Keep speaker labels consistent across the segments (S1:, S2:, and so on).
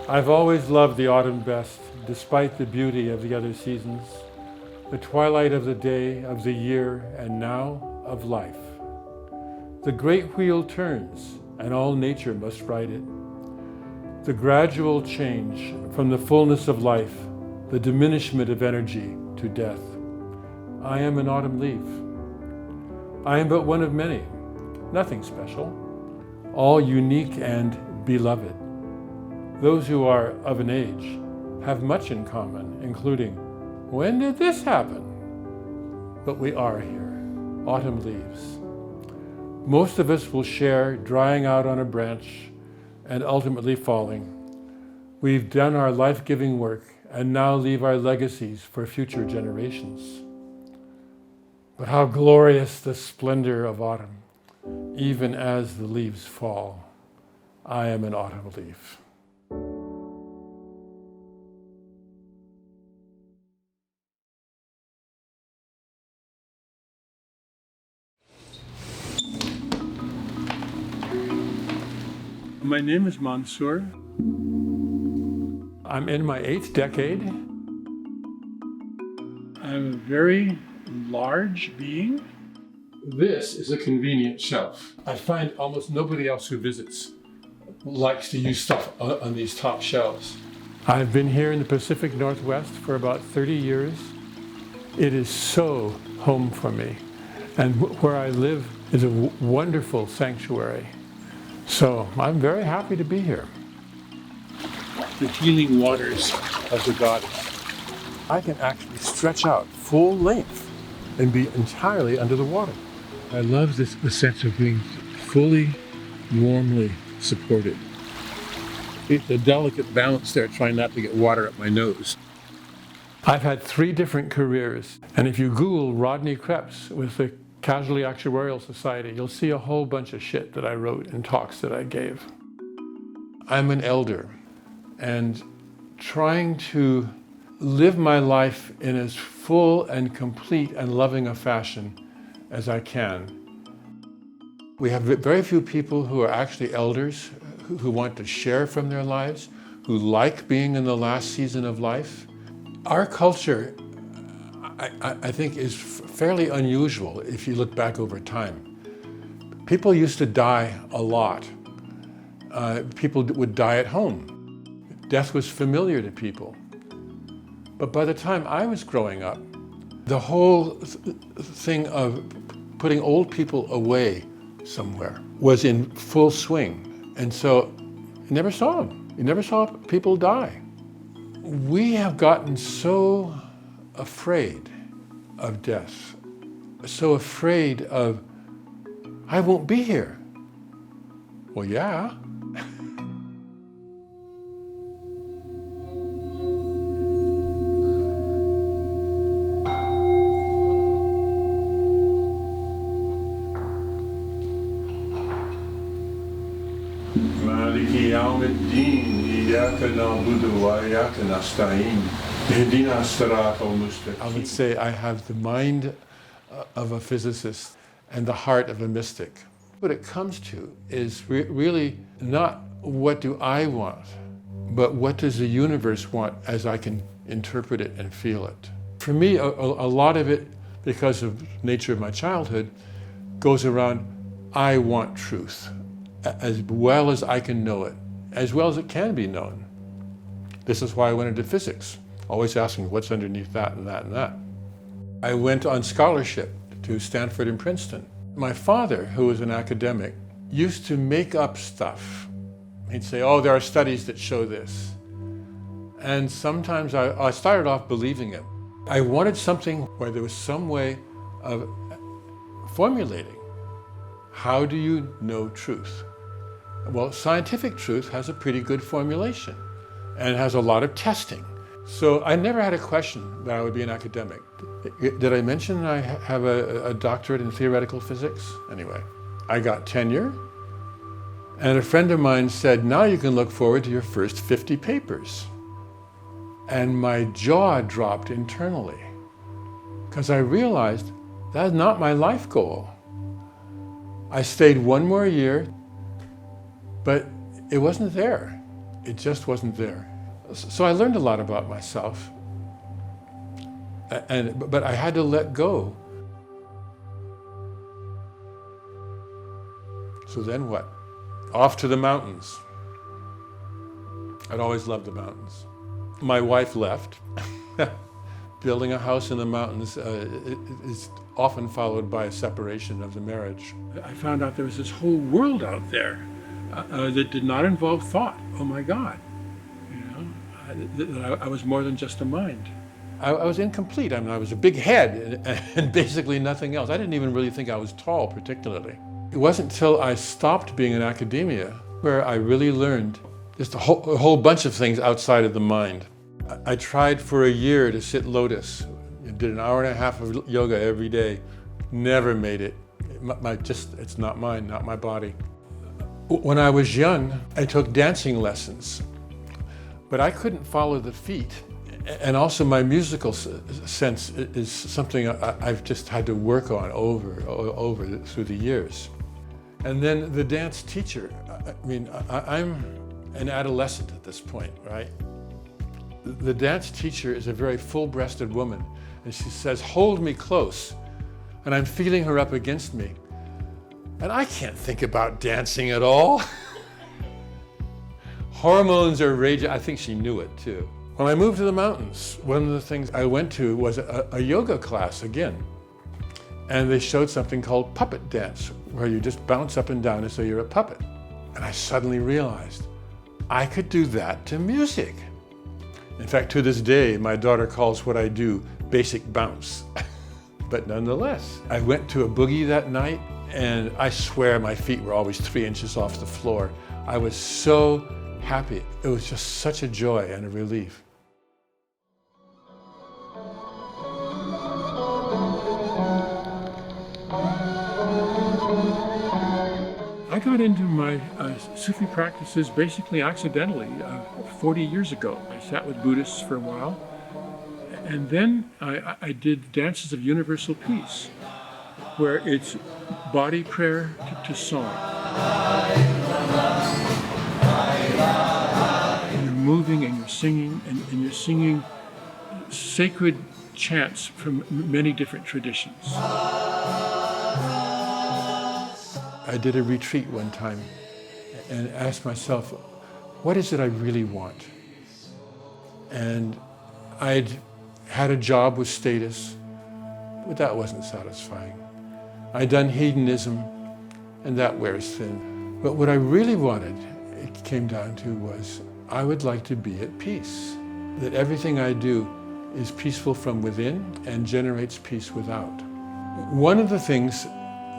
S1: I've always loved the autumn best, despite the beauty of the other seasons, the twilight of the day, of the year, and now of life. The great wheel turns, and all nature must ride it. The gradual change from the fullness of life, the diminishment of energy to death. I am an autumn leaf. I am but one of many, nothing special, all unique and beloved. Those who are of an age have much in common, including, when did this happen? But we are here, autumn leaves. Most of us will share drying out on a branch and ultimately falling. We've done our life-giving work and now leave our legacies for future generations. But how glorious the splendor of autumn, even as the leaves fall. I am an autumn leaf. My name is Mansur. I'm in my 8th decade. I'm a very large being. This is a convenient shelf. I find almost nobody else who visits likes to use stuff on these top shelves. I've been here in the Pacific Northwest for about 30 years. It is so home for me. And where I live is a wonderful sanctuary. So I'm very happy to be here. The healing waters of the goddess. I can actually stretch out full length and be entirely under the water. I love the sense of being fully, warmly supported. It's a delicate balance there, trying not to get water up my nose. I've had 3 different careers, and if you Google Rodney Kreps with the Casualty Actuarial Society, you'll see a whole bunch of shit that I wrote and talks that I gave. I'm an elder, and trying to live my life in as full and complete and loving a fashion as I can. We have very few people who are actually elders, who want to share from their lives, who like being in the last season of life. Our culture, I think, is fairly unusual if you look back over time. People used to die a lot. People would die at home. Death was familiar to people. But by the time I was growing up, the whole thing of putting old people away somewhere was in full swing. And so you never saw them. You never saw people die. We have gotten so afraid of death, so afraid of, I won't be here. Well, yeah. I would say I have the mind of a physicist and the heart of a mystic. What it comes to is really not what do I want, but what does the universe want as I can interpret it and feel it. For me, a lot of it, because of the nature of my childhood, goes around, I want truth, as well as I can know it, as well as it can be known. This is why I went into physics, always asking what's underneath that and that and that. I went on scholarship to Stanford and Princeton. My father, who was an academic, used to make up stuff. He'd say, oh, there are studies that show this. And sometimes I started off believing it. I wanted something where there was some way of formulating. How do you know truth? Well, scientific truth has a pretty good formulation, and it has a lot of testing. So I never had a question that I would be an academic. Did I mention I have a doctorate in theoretical physics? Anyway, I got tenure, and a friend of mine said, now you can look forward to your first 50 papers. And my jaw dropped internally, because I realized that's not my life goal. I stayed one more year, but it wasn't there. It just wasn't there. So I learned a lot about myself, but I had to let go. So then what? Off to the mountains. I'd always loved the mountains. My wife left. Building a house in the mountains is often followed by a separation of the marriage. I found out there was this whole world out there that did not involve thought. Oh my God, that I was more than just a mind. I was incomplete. I mean, I was a big head and basically nothing else. I didn't even really think I was tall particularly. It wasn't until I stopped being in academia where I really learned just a whole bunch of things outside of the mind. I tried for a year to sit lotus. I did an hour and a half of yoga every day. Never made it. It's not mine, not my body. When I was young, I took dancing lessons, but I couldn't follow the feet. And also my musical sense is something I've just had to work on over through the years. And then the dance teacher, I'm an adolescent at this point, right? The dance teacher is a very full-breasted woman, and she says, "Hold me close," and I'm feeling her up against me. And I can't think about dancing at all. Hormones are raging. I think she knew it too. When I moved to the mountains, one of the things I went to was a yoga class again. And they showed something called puppet dance, where you just bounce up and down as though you're a puppet. And I suddenly realized I could do that to music. In fact, to this day, my daughter calls what I do basic bounce. But nonetheless, I went to a boogie that night, and I swear my feet were always 3 inches off the floor. I was so happy. It was just such a joy and a relief. I got into my Sufi practices basically accidentally 40 years ago. I sat with Buddhists for a while, and then I did dances of universal peace, where it's body prayer to song. And you're moving and you're singing, and you're singing sacred chants from many different traditions. I did a retreat one time and asked myself, what is it I really want? And I'd had a job with status, but that wasn't satisfying. I'd done hedonism, and that wears thin. But what I really wanted, it came down to, was I would like to be at peace. That everything I do is peaceful from within and generates peace without. One of the things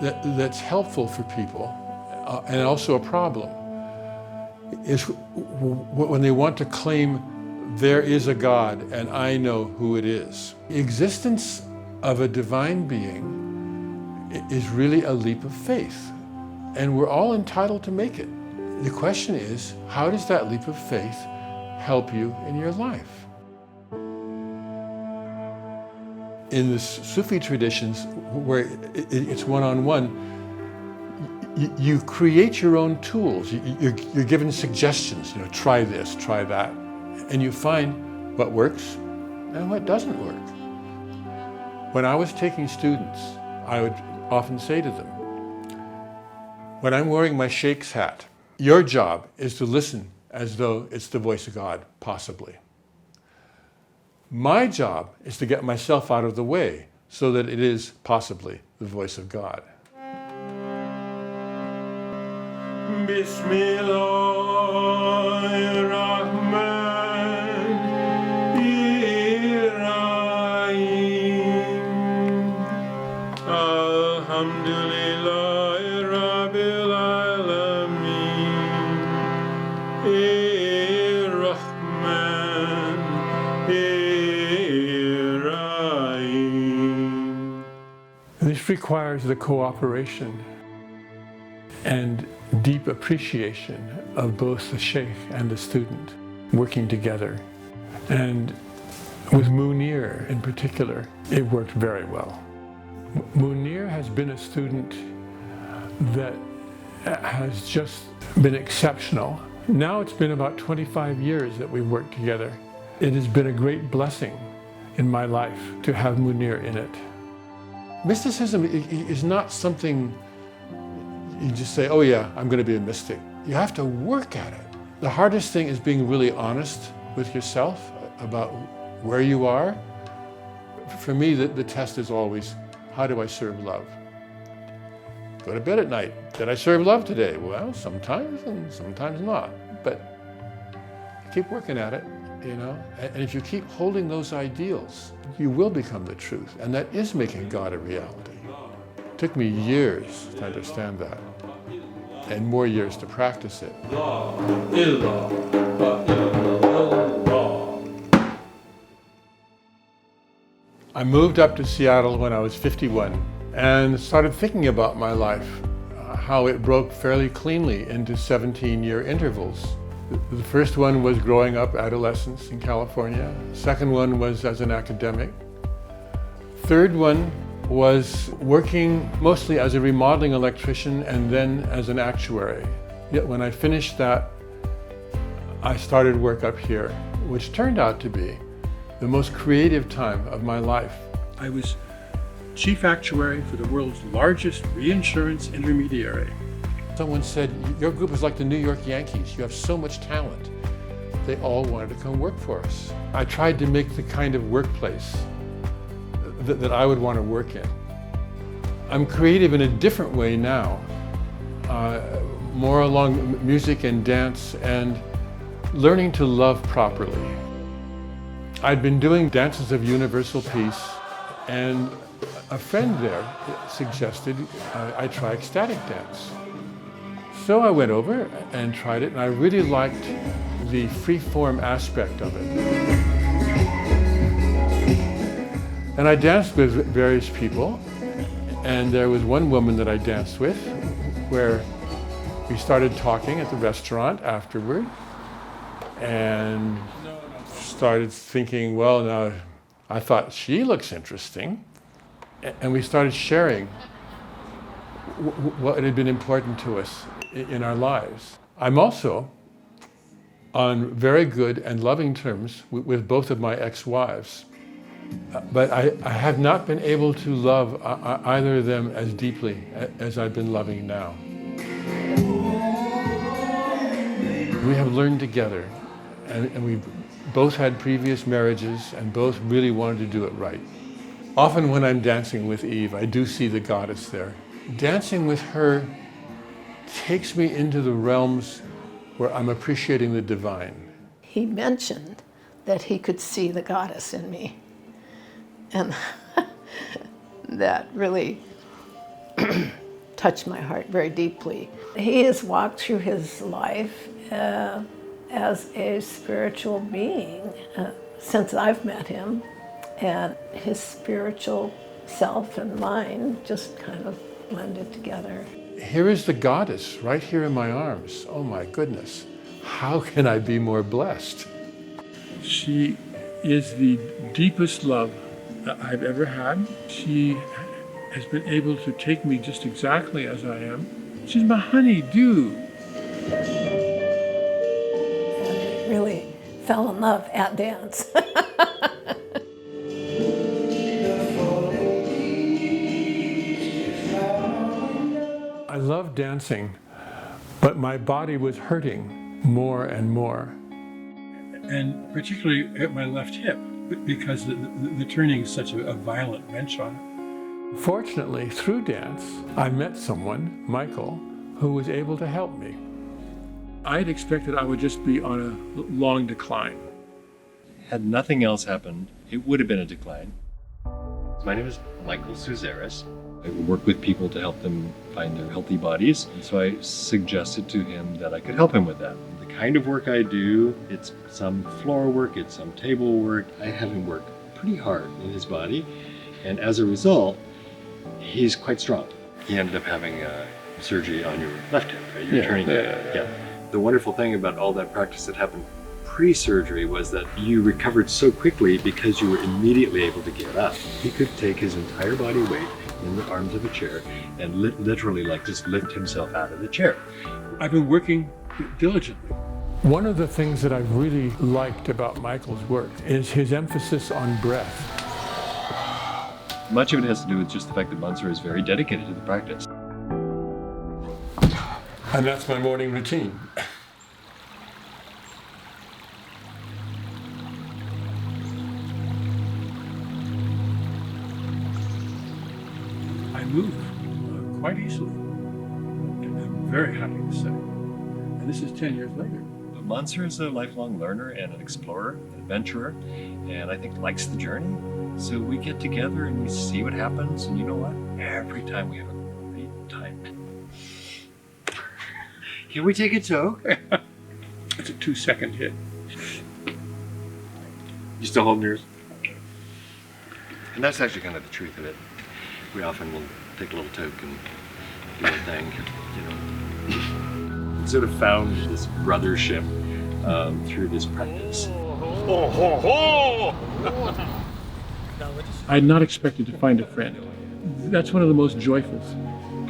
S1: that's helpful for people, and also a problem, is when they want to claim there is a God and I know who it is. The existence of a divine being is really a leap of faith, and we're all entitled to make it. The question is, how does that leap of faith help you in your life? In the Sufi traditions, where it's one-on-one, you create your own tools. You're given suggestions, try this, try that. And you find what works and what doesn't work. When I was taking students, I would often say to them, when I'm wearing my sheikh's hat, your job is to listen as though it's the voice of God, possibly. My job is to get myself out of the way so that it is possibly the voice of God. This requires the cooperation and deep appreciation of both the sheikh and the student working together. And with Munir in particular, it worked very well. Munir has been a student that has just been exceptional Now it's been about 25 years that we've worked together. It has been a great blessing in my life to have Munir in it. Mysticism is not something you just say, oh yeah, I'm going to be a mystic. You have to work at it. The hardest thing is being really honest with yourself about where you are. For me, the test is always, how do I serve love? Go to bed at night. Did I serve love today? Well, sometimes and sometimes not. But keep working at it, you know. And if you keep holding those ideals, you will become the truth. And that is making God a reality. It took me years to understand that, and more years to practice it. I moved up to Seattle when I was 51 and started thinking about my life, how it broke fairly cleanly into 17-year intervals. The first one was growing up adolescence in California. The second one was as an academic. Third one was working mostly as a remodeling electrician and then as an actuary. Yet when I finished that, I started work up here, which turned out to be the most creative time of my life. I was chief actuary for the world's largest reinsurance intermediary. Someone said, your group is like the New York Yankees. You have so much talent. They all wanted to come work for us. I tried to make the kind of workplace that I would want to work in. I'm creative in a different way now, more along music and dance and learning to love properly. I'd been doing dances of universal peace, and a friend there suggested I try ecstatic dance. So I went over and tried it, and I really liked the free-form aspect of it. And I danced with various people, and there was one woman that I danced with where we started talking at the restaurant afterward, and started thinking, well, now, I thought she looks interesting. And we started sharing what had been important to us in our lives. I'm also on very good and loving terms with both of my ex-wives. But I have not been able to love either of them as deeply as I've been loving now. We have learned together, and we've both had previous marriages and both really wanted to do it right. Often when I'm dancing with Eve, I do see the goddess there. Dancing with her takes me into the realms where I'm appreciating the divine.
S2: He mentioned that he could see the goddess in me. And that really touched my heart very deeply. He has walked through his life as a spiritual being since I've met him, and his spiritual self and mine just kind of blended together.
S1: Here is the goddess right here in my arms. Oh my goodness, how can I be more blessed? She is the deepest love that I've ever had. She has been able to take me just exactly as I am. She's my honey-do.
S2: And we really fell in love at dance.
S1: I love dancing, but my body was hurting more and more. And particularly at my left hip, because the turning is such a violent wrench on it. Fortunately, through dance, I met someone, Michael, who was able to help me. I had expected I would just be on a long decline.
S3: Had nothing else happened, it would have been a decline. My name is Michael Suzeris. I work with people to help them find their healthy bodies. And so I suggested to him that I could help him with that. The kind of work I do, it's some floor work, it's some table work. I have him work pretty hard in his body. And as a result, he's quite strong. He ended up having surgery on your left hip, right? Your turning hip. Yeah. The wonderful thing about all that practice that happened pre-surgery was that you recovered so quickly because you were immediately able to get up. He could take his entire body weight in the arms of a chair and literally like just lift himself out of the chair.
S1: I've been working diligently One of the things that I've really liked about Michael's work is his emphasis on breath.
S3: Much of it has to do with just the fact that Mansur is very dedicated to the practice.
S1: And that's my morning routine. I move quite easily. I'm very happy to say. And this is 10 years later.
S3: But Mansur is a lifelong learner and an explorer, an adventurer, and I think likes the journey. So we get together and we see what happens, and you know what? Every time we have a great time. Can we take a toke?
S1: It's a 2-second hit.
S3: You still holding yours? And that's actually kind of the truth of it. We often will take a little toke and do a thing, you know. Sort of found this brothership through this practice.
S1: I had not expected to find a friend. That's one of the most joyful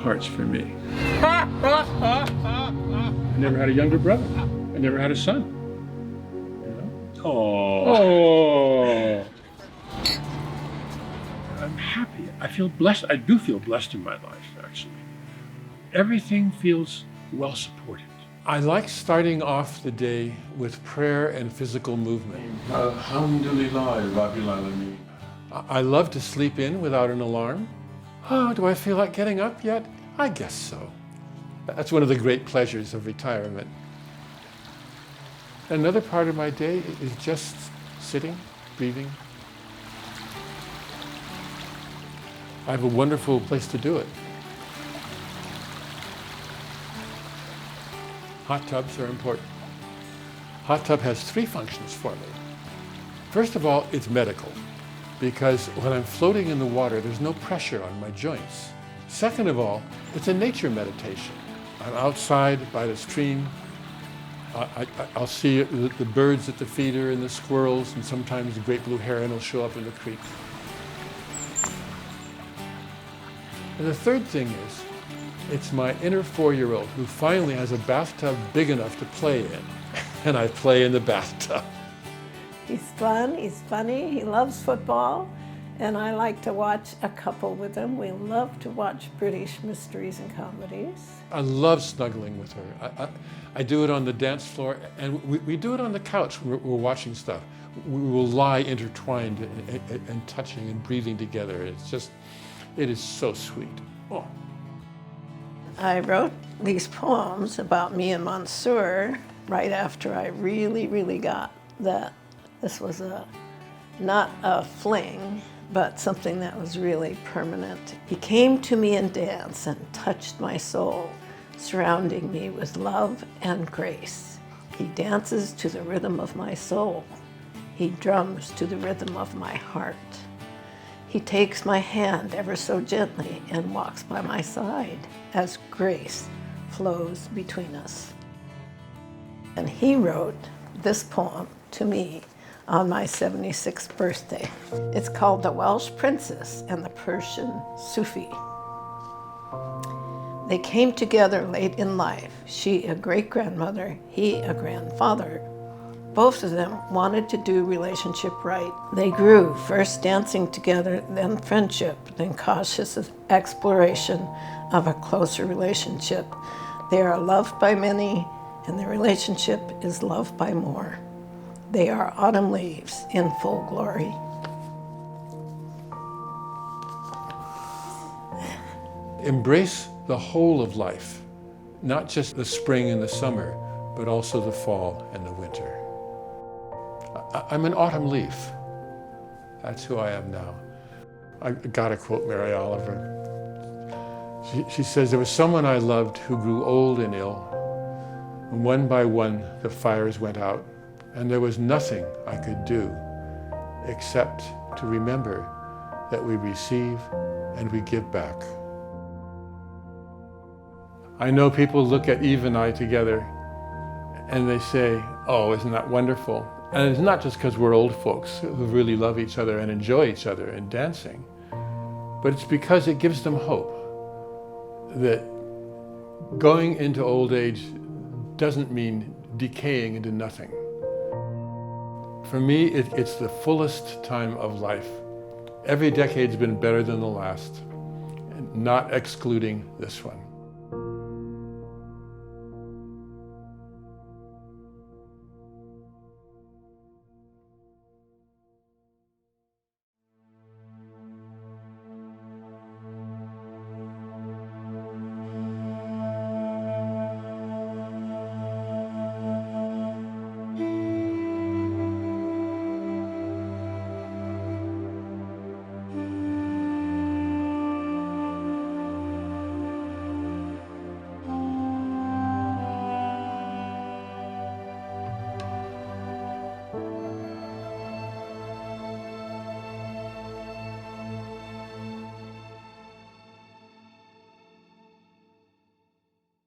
S1: parts for me. I never had a younger brother. I never had a son. You know? Oh. I'm happy. I feel blessed. I do feel blessed in my life, actually. Everything feels well supported. I like starting off the day with prayer and physical movement. Alhamdulillah, Rabbil Alameen. I love to sleep in without an alarm. Oh, do I feel like getting up yet? I guess so. That's one of the great pleasures of retirement. Another part of my day is just sitting, breathing. I have a wonderful place to do it. Hot tubs are important. Hot tub has 3 functions for me. First of all, it's medical, because when I'm floating in the water, there's no pressure on my joints. Second of all, it's a nature meditation. I'm outside by the stream. I'll see the birds at the feeder and the squirrels, and sometimes the great blue heron will show up in the creek. And the third thing is, it's my inner 4-year-old who finally has a bathtub big enough to play in, and I play in the bathtub.
S2: He's fun, he's funny, he loves football, and I like to watch a couple with him. We love to watch British mysteries and comedies.
S1: I love snuggling with her. I do it on the dance floor, and we do it on the couch when we're watching stuff. We will lie intertwined and touching and breathing together. It is so sweet. Oh.
S2: I wrote these poems about me and Mansur right after I really got that this was not a fling, but something that was really permanent. He came to me in dance and touched my soul, surrounding me with love and grace. He dances to the rhythm of my soul. He drums to the rhythm of my heart. He takes my hand ever so gently and walks by my side as grace flows between us. And he wrote this poem to me on my 76th birthday. It's called The Welsh Princess and the Persian Sufi. They came together late in life, she a great-grandmother, he a grandfather. Both of them wanted to do relationship right. They grew, first dancing together, then friendship, then cautious exploration of a closer relationship. They are loved by many, and the relationship is loved by more. They are autumn leaves in full glory.
S1: Embrace the whole of life, not just the spring and the summer, but also the fall and the winter. I'm an autumn leaf. That's who I am now. I gotta quote Mary Oliver. She says, there was someone I loved who grew old and ill, and one by one the fires went out, and there was nothing I could do except to remember that we receive and we give back. I know people look at Eve and I together and they say, oh, isn't that wonderful? And it's not just because we're old folks who really love each other and enjoy each other and dancing, but it's because it gives them hope that going into old age doesn't mean decaying into nothing. For me, it's the fullest time of life. Every decade's been better than the last, not excluding this one.